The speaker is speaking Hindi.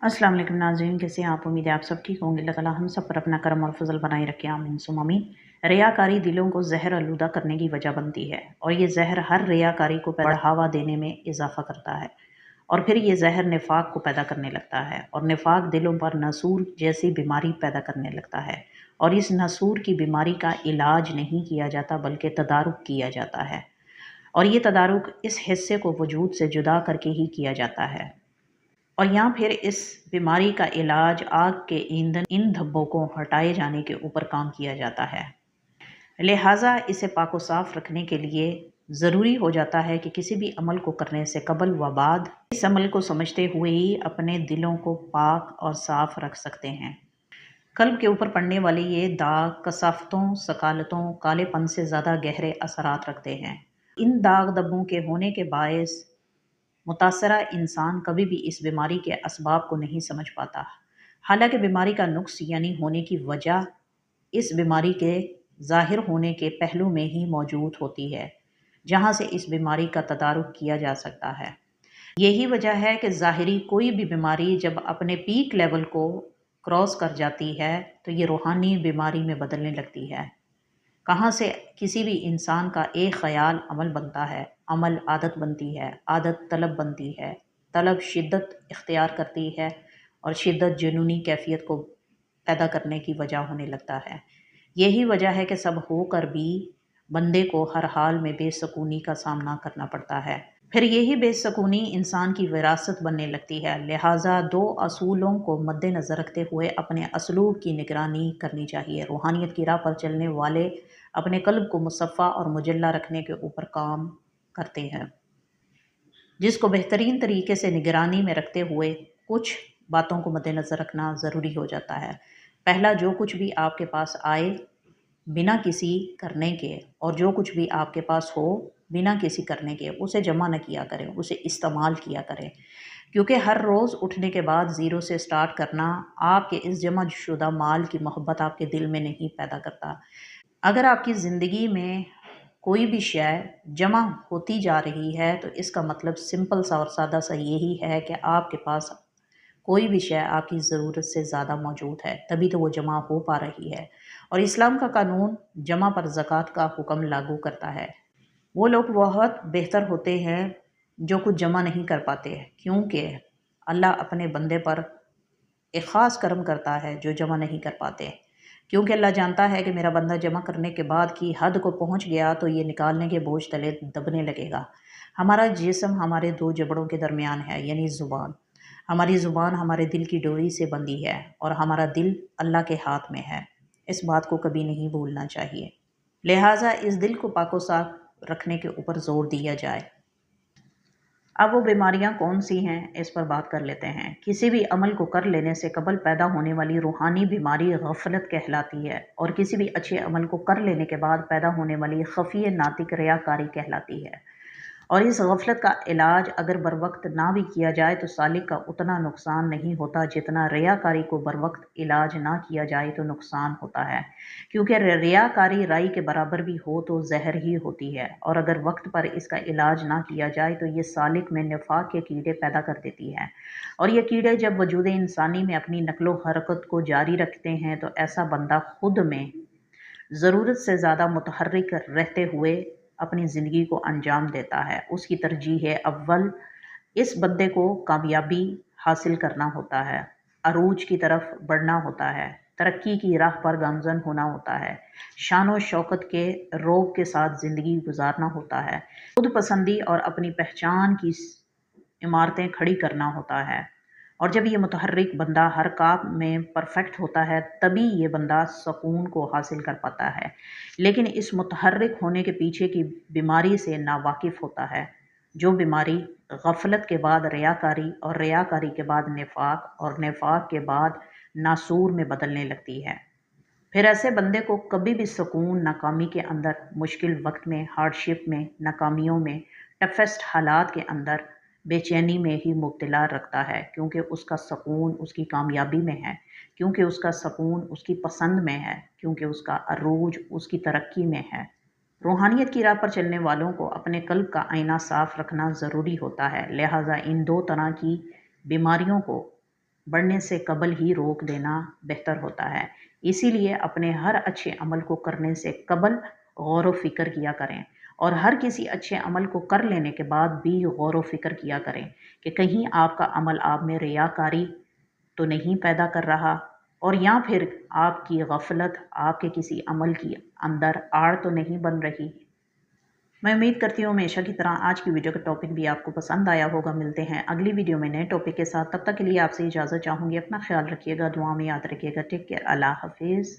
अस्सलाम वालेकुम नाज़रीन, कैसे हैं आप? उम्मीद है आप सब ठीक होंगे। अल्लाह ताला हम सब पर अपना करम और फजल बनाए रखे, आमीन सुम्मा आमीन। रियाकारी दिलों को जहर आलूदा करने की वजह बनती है और ये जहर हर रियाकारी को बढ़ावा देने में इजाफा करता है और फिर ये जहर निफाक को पैदा करने लगता है और निफाक दिलों पर नसूर जैसी बीमारी पैदा करने लगता है और इस नसूर की बीमारी का इलाज नहीं किया जाता बल्कि तदारुक किया जाता है और ये तदारुक इस हिस्से को वजूद से जुदा करके ही किया जाता है और या फिर इस बीमारी का इलाज आग के ईंधन इन धब्बों को हटाए जाने के ऊपर काम किया जाता है। लिहाजा इसे पाको साफ रखने के लिए ज़रूरी हो जाता है कि किसी भी अमल को करने से कबल व बाद इस अमल को समझते हुए ही अपने दिलों को पाक और साफ रख सकते हैं। कल्ब के ऊपर पड़ने वाले ये दाग कसाफ्तों, सकालतों, कालेपन से ज़्यादा गहरे असरात रखते हैं। इन दाग धब्बों के होने के बायस मुतासरा इंसान कभी भी इस बीमारी के असबाब को नहीं समझ पाता। हालांकि बीमारी का नुक्स यानी होने की वजह इस बीमारी के ज़ाहिर होने के पहलू में ही मौजूद होती है, जहाँ से इस बीमारी का तदारुक किया जा सकता है। यही वजह है कि ज़ाहिरी कोई भी बीमारी जब अपने पीक लेवल को क्रॉस कर जाती है तो ये रूहानी बीमारी में बदलने लगती है। कहाँ से किसी भी इंसान का एक ख़याल अमल बनता है, अमल आदत बनती है, आदत तलब बनती है, तलब शिद्दत इख्तियार करती है और शिद्दत जुनूनी कैफियत को पैदा करने की वजह होने लगता है। यही वजह है कि सब होकर भी बंदे को हर हाल में बेसकूनी का सामना करना पड़ता है। फिर यही बेसकूनी इंसान की विरासत बनने लगती है। लिहाजा दो असूलों को मद्देनज़र रखते हुए अपने असलूब की निगरानी करनी चाहिए। रूहानियत की राह पर चलने वाले अपने कल्ब को मुसफ़ा और मुजल्ला रखने के ऊपर काम करते हैं, जिसको बेहतरीन तरीके से निगरानी में रखते हुए कुछ बातों को मद्देनज़र रखना ज़रूरी हो जाता है। पहला, जो कुछ भी आपके पास आए बिना किसी करने के और जो कुछ भी आपके पास हो बिना किसी करने के उसे जमा न किया करें, उसे इस्तेमाल किया करें, क्योंकि हर रोज़ उठने के बाद ज़ीरो से स्टार्ट करना आपके इस जमा शुदा माल की मोहब्बत आपके दिल में नहीं पैदा करता। अगर आपकी ज़िंदगी में कोई भी शय जमा होती जा रही है तो इसका मतलब सिंपल सा और सादा सा यही है कि आपके पास कोई भी शय आपकी ज़रूरत से ज़्यादा मौजूद है, तभी तो वो जमा हो पा रही है। और इस्लाम का कानून जमा पर ज़कात का हुक्म लागू करता है। वो लोग बहुत बेहतर होते हैं जो कुछ जमा नहीं कर पाते, क्योंकि अल्लाह अपने बंदे पर एक ख़ास करम करता है जो जमा नहीं कर पाते, क्योंकि अल्लाह जानता है कि मेरा बंदा जमा करने के बाद की हद को पहुंच गया तो ये निकालने के बोझ तले दबने लगेगा। हमारा जिस्म हमारे दो जबड़ों के दरमियान है, यानी ज़ुबान। हमारी ज़ुबान हमारे दिल की डोरी से बंधी है और हमारा दिल अल्लाह के हाथ में है। इस बात को कभी नहीं भूलना चाहिए। लिहाजा इस दिल को पाको साफ रखने के ऊपर ज़ोर दिया जाए। अब वो बीमारियां कौन सी हैं, इस पर बात कर लेते हैं। किसी भी अमल को कर लेने से कबल पैदा होने वाली रूहानी बीमारी गफलत कहलाती है और किसी भी अच्छे अमल को कर लेने के बाद पैदा होने वाली खफी नातिक रियाकारी कहलाती है। और इस गफलत का इलाज अगर बर वक्त ना भी किया जाए तो सालिक का उतना नुकसान नहीं होता जितना रियाकारी को बर वक्त इलाज ना किया जाए तो नुकसान होता है, क्योंकि रियाकारी राई के बराबर भी हो तो जहर ही होती है और अगर वक्त पर इसका इलाज ना किया जाए तो ये सालिक में निफाक के कीड़े पैदा कर देती है और ये कीड़े जब वजूद इंसानी में अपनी नकलो हरकत को जारी रखते हैं तो ऐसा बंदा खुद में ज़रूरत से ज़्यादा मुतहर्रिक रहते हुए अपनी ज़िंदगी को अंजाम देता है। उसकी तरजीह है, अव्वल इस बंदे को कामयाबी हासिल करना होता है, अरूज की तरफ बढ़ना होता है, तरक्की की राह पर गामजन होना होता है, शान शौकत के रोग के साथ ज़िंदगी गुजारना होता है, खुद पसंदी और अपनी पहचान की इमारतें खड़ी करना होता है। और जब ये मुतहर्रिक बंदा हर काम में परफेक्ट होता है तभी ये बंदा सुकून को हासिल कर पाता है, लेकिन इस मुतहर्रिक होने के पीछे की बीमारी से नावाकिफ़ होता है, जो बीमारी गफलत के बाद रियाकारी और रियाकारी के बाद निफाक और निफाक के बाद नासूर में बदलने लगती है। फिर ऐसे बंदे को कभी भी सुकून नाकामी के अंदर, मुश्किल वक्त में, हार्डशिप में, नाकामियों में, टफेस्ट हालात के अंदर बेचैनी में ही मुब्तला रखता है, क्योंकि उसका सुकून उसकी कामयाबी में है, क्योंकि उसका सुकून उसकी पसंद में है, क्योंकि उसका अरूज उसकी तरक्की में है। रूहानियत की राह पर चलने वालों को अपने कल्ब का आईना साफ रखना ज़रूरी होता है। लिहाजा इन दो तरह की बीमारियों को बढ़ने से कबल ही रोक देना बेहतर होता है। इसीलिए अपने हर अच्छे अमल को करने से कबल गौर व फ़िक्र किया करें और हर किसी अच्छे अमल को कर लेने के बाद भी गौर व फ़िक्र किया करें कि कहीं आपका अमल आप में रियाकारी तो नहीं पैदा कर रहा और या फिर आपकी गफलत आपके किसी अमल की अंदर आड़ तो नहीं बन रही। मैं उम्मीद करती हूँ हमेशा की तरह आज की वीडियो का टॉपिक भी आपको पसंद आया होगा। मिलते हैं अगली वीडियो में नए टॉपिक के साथ। तब तक के लिए आपसे इजाज़त चाहूँगी। अपना ख्याल रखिएगा, दुआ में याद रखिएगा। Take care. अल्लाह हाफिज़।